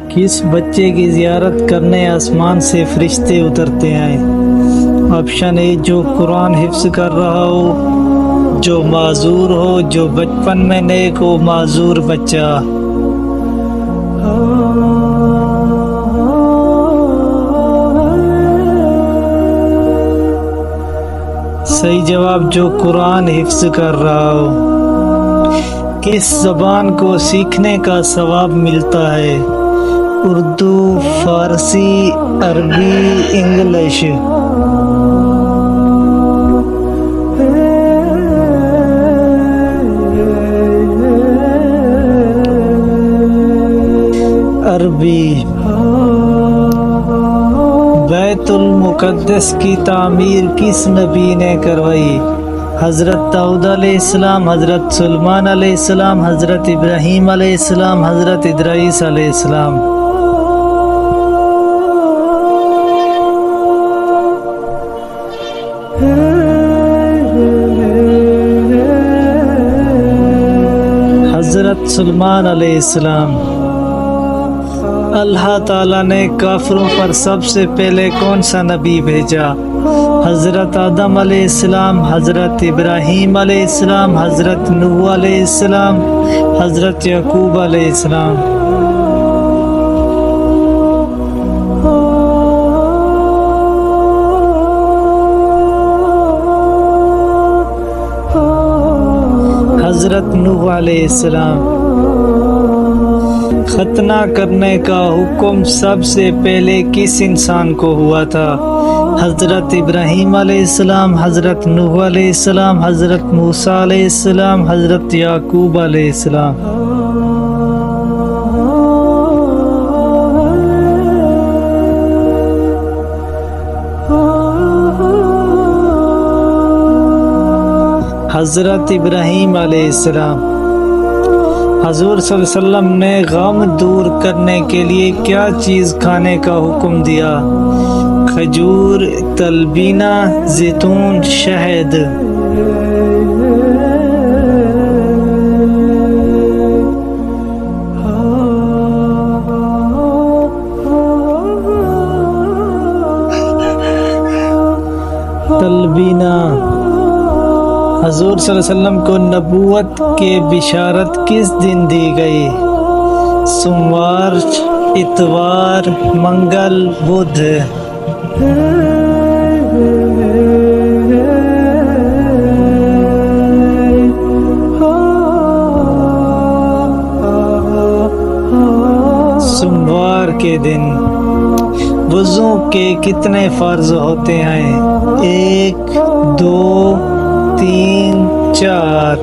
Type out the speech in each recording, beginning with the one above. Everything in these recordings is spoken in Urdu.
کس بچے کی زیارت کرنے آسمان سے فرشتے اترتے ہیں؟ آپشن اے جو قرآن حفظ کر رہا ہو، جو معذور ہو، جو بچپن میں نیک ہو، معذور بچہ۔ صحیح جواب جو قرآن حفظ کر رہا ہو۔ کس زبان کو سیکھنے کا ثواب ملتا ہے؟ اردو، فارسی، عربی، انگلش۔ عربی۔ بیت المقدس کی تعمیر کس نبی نے کروائی؟ حضرت داؤد علیہ السلام، حضرت سلیمان علیہ السلام، حضرت ابراہیم علیہ السلام، حضرت ادریس علیہ السلام۔ حضرت سلیمان علیہ السلام۔ اللہ تعالیٰ نے کافروں پر سب سے پہلے کون سا نبی بھیجا؟ حضرت آدم علیہ السلام، حضرت ابراہیم علیہ السلام، حضرت نوح علیہ السلام، حضرت یعقوب علیہ السلام۔ حضرت نوح علیہ السلام۔ ختنہ کرنے کا حکم سب سے پہلے کس انسان کو ہوا تھا؟ حضرت ابراہیم علیہ السلام، حضرت نوح علیہ السلام، حضرت موسیٰ علیہ السلام، حضرت یعقوب علیہ السلام۔ حضرت ابراہیم علیہ السلام۔ حضور صلی اللہ علیہ وسلم نے غم دور کرنے کے لیے کیا چیز کھانے کا حکم دیا؟ کھجور، تلبینہ، زیتون، شہد۔ تلبینہ۔ حضور صلی اللہ علیہ وسلم کو نبوت کے بشارت کس دن دی گئی؟ سوموار، اتوار، منگل، بدھ۔ سوموار کے دن۔ وضو کے کتنے فرض ہوتے ہیں؟ 1، 2، 3، 4۔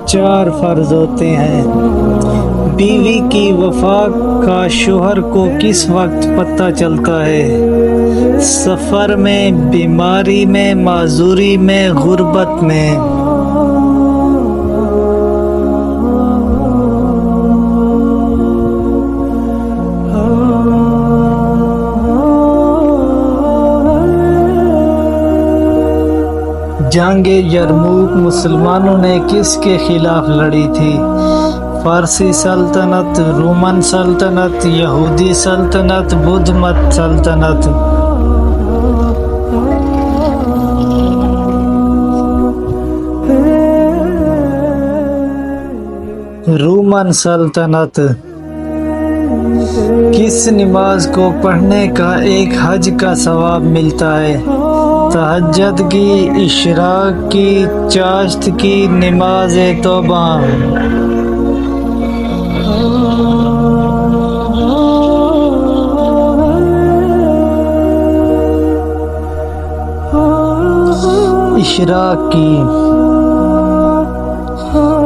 چار فرض ہوتے ہیں۔ بیوی کی وفات کا شوہر کو کس وقت پتہ چلتا ہے؟ سفر میں، بیماری میں، معذوری میں، غربت میں۔ جنگ یرموک مسلمانوں نے کس کے خلاف لڑی تھی؟ فارسی سلطنت، رومن سلطنت، یہودی سلطنت، بدھ مت سلطنت۔ رومن سلطنت۔ کس نماز کو پڑھنے کا ایک حج کا ثواب ملتا ہے؟ تہجد کی، اشراق کی، چاشت کی، نماز توبہ۔ اشراق کی۔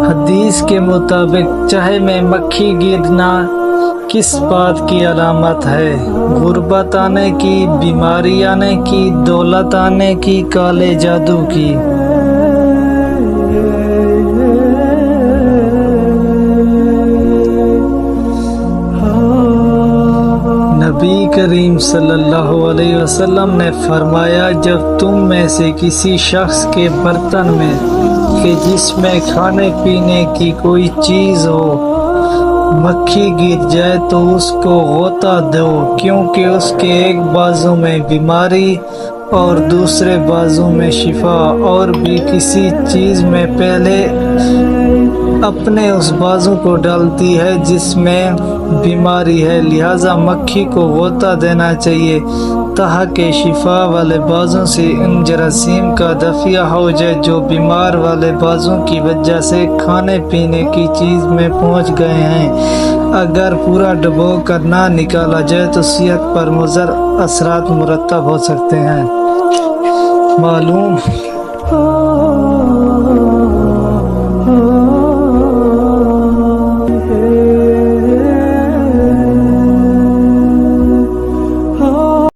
حدیث کے مطابق چاہے میں مکھی گرنا کس بات کی علامت ہے؟ غربت آنے کی، بیماری آنے کی، دولت آنے کی، کالے جادو کی۔ نبی کریم صلی اللہ علیہ وسلم نے فرمایا جب تم میں سے کسی شخص کے برتن میں کہ جس میں کھانے پینے کی کوئی چیز ہو مکھی گر جائے تو اس کو غوطہ دو، کیونکہ اس کے ایک بازو میں بیماری اور دوسرے بازو میں شفا، اور بھی کسی چیز میں پہلے اپنے اس بازو کو ڈالتی ہے جس میں بیماری ہے، لہذا مکھی کو غوطہ دینا چاہیے تاکہ شفا والے بازوں سے ان جراثیم کا دفع ہو جائے جو بیمار والے بازوں کی وجہ سے کھانے پینے کی چیز میں پہنچ گئے ہیں۔ اگر پورا ڈبو کر نہ نکالا جائے تو صحت پر مضر اثرات مرتب ہو سکتے ہیں۔ معلوم